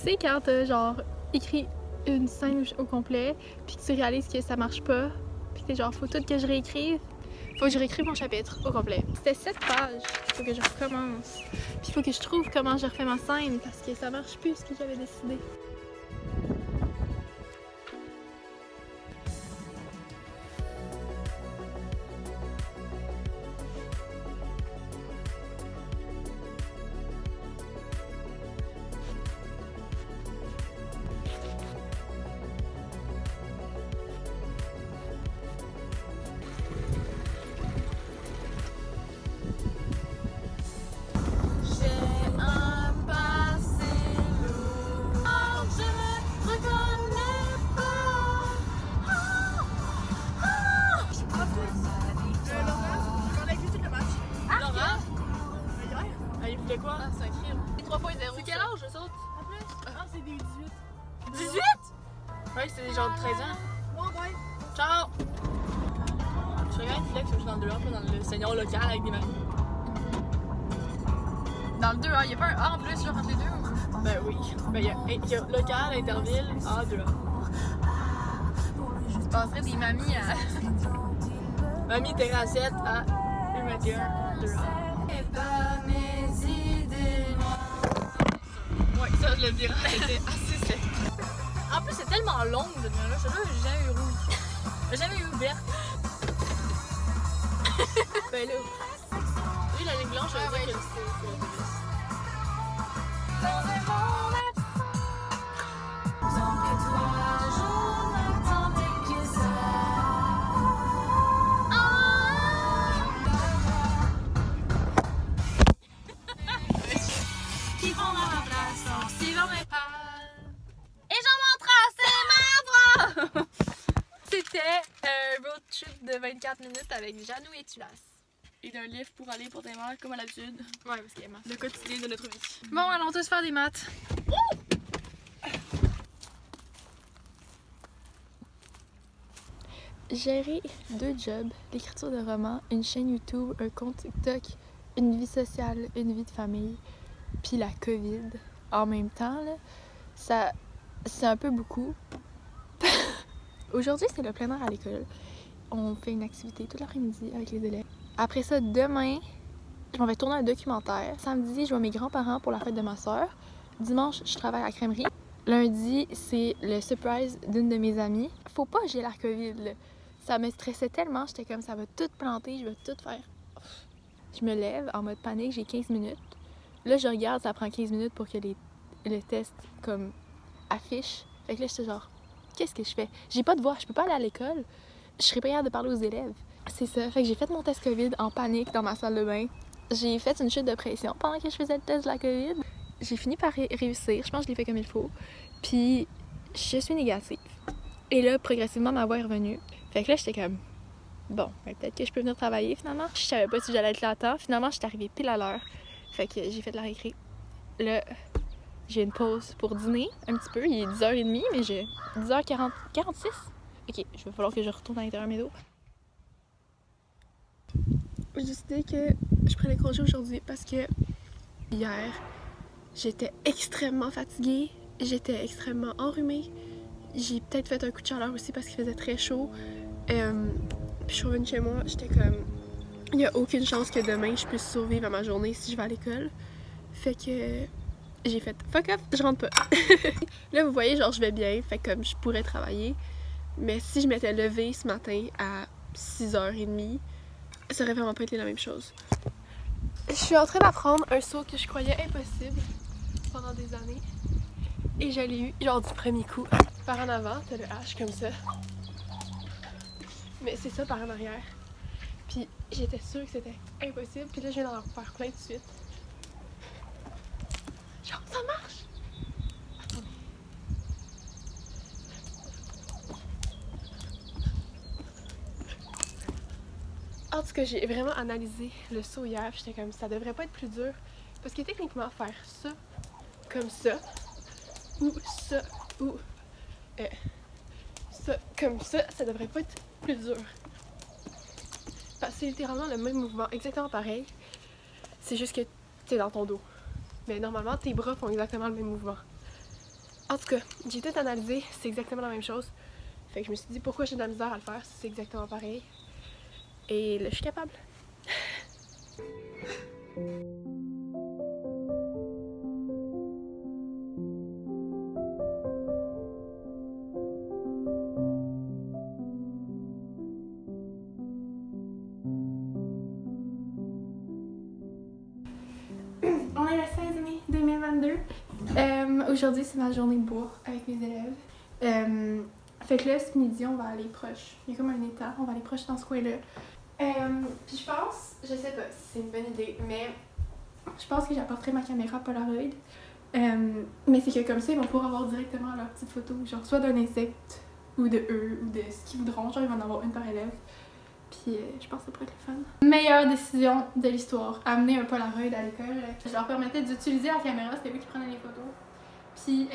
sais quand t'as genre écrit une scène au complet, puis que tu réalises que ça marche pas, puis que t'es genre faut tout que je réécrive. Faut que je réécrive mon chapitre au complet. C'était 7 pages, il faut que je recommence. Puis il faut que je trouve comment je refais ma scène parce que ça marche plus ce que j'avais décidé. De quoi? Ah, c'est un crime. 3.0. C'est quel âge, eux autres? En plus? Ah, c'est des 18. 18? Ouais, c'était des gens de 13 ans. Bon, bye. Ciao! Je regarde une flex, je suis dans le 2A, pas dans le senior local avec des maris. Dans le 2A, il n'y a pas un A en plus, genre entre les deux? Ben oui. Ben il y a local, Interville, A, 2A. Je passerais des mamies à. Mamie Terrassette à U21, 2A. Ouais, ça, je le dirais, c'était assez sec. En plus, c'est tellement long, cette lumière-là. Je sais pas, j'ai jamais eu rouge. J'ai jamais eu verte. Ben là. Oui, la ligne blanche, je veux dire que c'est la police. C'était un road trip de 24 minutes avec Janou et Tulas. Et d'un livre pour aller pour tes mères, comme à l'habitude. Ouais, parce qu'il y a maths. Le quotidien de notre vie. Bon, allons tous faire des maths. Gérer 2 jobs, l'écriture de romans, une chaîne YouTube, un compte TikTok, une vie sociale, une vie de famille, puis la COVID en même temps, là, ça, c'est un peu beaucoup. Aujourd'hui, c'est le plein air à l'école. On fait une activité tout l'après-midi avec les élèves. Après ça, demain, je m'en vais tourner un documentaire. Samedi, je vois mes grands-parents pour la fête de ma soeur. Dimanche, je travaille à la crèmerie. Lundi, c'est le surprise d'une de mes amies. Faut pas que j'ai la COVID, là. Ça me stressait tellement, j'étais comme ça va tout planter, je vais tout faire. Je me lève en mode panique, j'ai 15 minutes. Là, je regarde, ça prend 15 minutes pour que le test comme affiche. Fait que là, j'étais genre, qu'est-ce que je fais? J'ai pas de voix, je peux pas aller à l'école. Je serais pas capable de parler aux élèves. C'est ça. Fait que j'ai fait mon test COVID en panique dans ma salle de bain. J'ai fait une chute de pression pendant que je faisais le test de la COVID. J'ai fini par réussir. Je pense que je l'ai fait comme il faut. Puis, je suis négative. Et là, progressivement, ma voix est revenue. Fait que là, j'étais comme, bon, ben, peut-être que je peux venir travailler finalement. Je savais pas si j'allais être là à temps. Finalement, j'étais arrivée pile à l'heure. Fait que j'ai fait de la récré. Là, j'ai une pause pour dîner un petit peu. Il est 10h30, mais j'ai 10h46. Ok, il va falloir que je retourne à l'intérieur mes dos. J'ai décidé que je prenais congé aujourd'hui parce que hier, j'étais extrêmement fatiguée, j'étais extrêmement enrhumée. J'ai peut-être fait un coup de chaleur aussi parce qu'il faisait très chaud. Puis je suis revenue chez moi, j'étais comme, il n'y a aucune chance que demain je puisse survivre à ma journée si je vais à l'école. Fait que j'ai fait fuck off, je rentre pas. Là vous voyez, genre je vais bien, fait comme je pourrais travailler. Mais si je m'étais levée ce matin à 6h30, ça aurait vraiment pas été la même chose. Je suis en train d'apprendre un saut que je croyais impossible pendant des années. Et je l'ai eu, genre du premier coup. Par en avant, t'as le H comme ça. Mais c'est ça par en arrière. Puis j'étais sûre que c'était impossible. Puis là, je viens d'en faire plein de suite. Genre, ça marche! Attendez. En tout cas, j'ai vraiment analysé le saut hier. J'étais comme, ça devrait pas être plus dur. Parce que techniquement, faire ça, comme ça, ou ça, ou ça, comme ça devrait pas être plus dur. Parce que c'est littéralement le même mouvement, exactement pareil. C'est juste que t'es dans ton dos. Mais normalement, tes bras font exactement le même mouvement. En tout cas, j'ai tout analysé, c'est exactement la même chose. Fait que je me suis dit pourquoi j'ai de la misère à le faire si c'est exactement pareil. Et là, je suis capable. On est le 16 mai 2022. Aujourd'hui, c'est ma journée de bois avec mes élèves. Fait que là, ce midi, on va aller proche. Il y a comme un étang, on va aller proche dans ce coin-là. Puis je pense, je sais pas si c'est une bonne idée, mais je pense que j'apporterai ma caméra Polaroid. Mais c'est que comme ça, ils vont pouvoir avoir directement leurs petites photos, genre soit d'un insecte, ou de eux, ou de ce qu'ils voudront. Genre, ils vont en avoir une par élève. Puis je pense que ça pourrait être le fun. Meilleure décision de l'histoire, amener un Polaroid à l'école. Je leur permettais d'utiliser la caméra, c'était eux qui prenaient les photos. Puis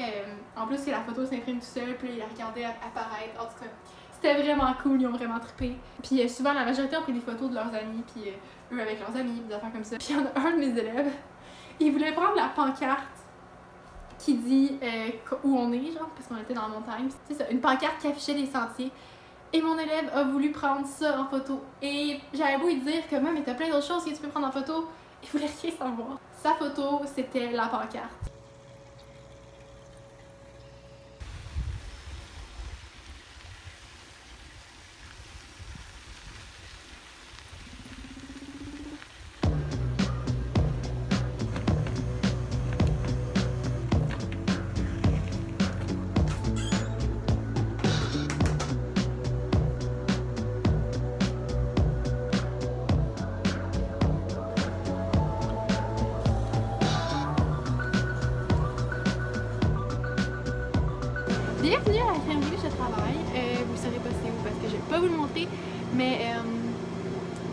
en plus que la photo s'imprime tout seul, puis ils la regardaient apparaître. En tout cas, c'était vraiment cool, ils ont vraiment trippé. Puis souvent, la majorité ont pris des photos de leurs amis, puis eux avec leurs amis, des affaires comme ça. Puis il y en a un de mes élèves, il voulait prendre la pancarte qui dit où on est, genre, parce qu'on était dans la montagne. C'est ça, une pancarte qui affichait les sentiers. Et mon élève a voulu prendre ça en photo. Et j'avais beau lui dire que même, mais t'as plein d'autres choses que tu peux prendre en photo. Il voulait rien savoir. Sa photo, c'était la pancarte. Bienvenue à la crèmerie où je travaille. Vous ne saurez pas c'est où parce que je ne vais pas vous le montrer, mais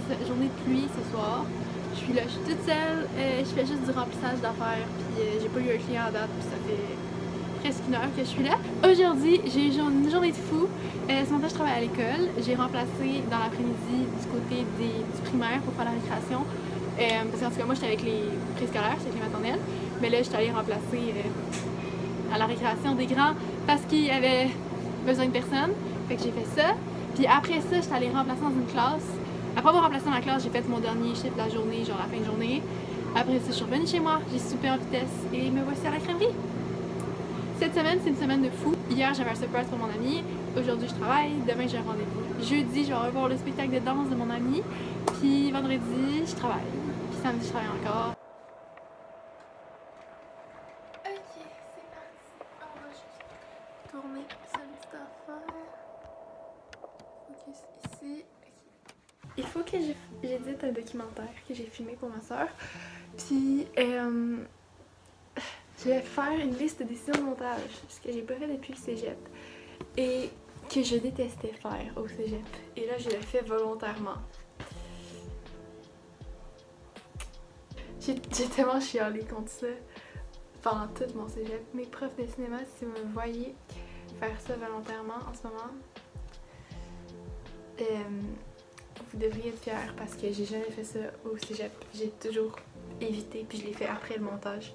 c'est journée de pluie ce soir. Je suis là, je suis toute seule, je fais juste du remplissage d'affaires, puis j'ai pas eu un client à date, puis ça fait presque une heure que je suis là. Aujourd'hui, j'ai eu une journée de fou. Ce matin, je travaille à l'école. J'ai remplacé dans l'après-midi du côté du primaire pour faire la récréation. Parce qu'en tout cas, moi, j'étais avec les préscolaires, j'étais avec les maternelles, mais là, j'étais allée remplacer à la récréation des grands parce qu'il y avait besoin de personnes. Fait que j'ai fait ça. Puis après ça, j'étais allée remplacer dans une classe. Après avoir remplacé dans la classe, j'ai fait mon dernier chiffre de la journée, genre la fin de journée. Après ça, je suis revenue chez moi, j'ai soupé en vitesse et me voici à la crèmerie. Cette semaine, c'est une semaine de fou. Hier, j'avais un surprise pour mon ami. Aujourd'hui, je travaille. Demain, j'ai un rendez-vous. Jeudi, je vais revoir le spectacle de danse de mon ami. Puis vendredi, je travaille. Puis samedi, je travaille encore. Ok, c'est parti. On va juste tourner cette petite affaire. Focus ici. Okay. Il faut que j'édite un documentaire que j'ai filmé pour ma soeur. Puis, je vais faire une liste de décisions de montage, ce que j'ai pas fait depuis le cégep et que je détestais faire au cégep. Et là, je le fais volontairement. J'ai tellement chialé contre ça pendant tout mon cégep. Mes profs de cinéma, si vous me voyez faire ça volontairement en ce moment, vous devriez être fiers parce que j'ai jamais fait ça au cégep. J'ai toujours évité, puis je l'ai fait après le montage.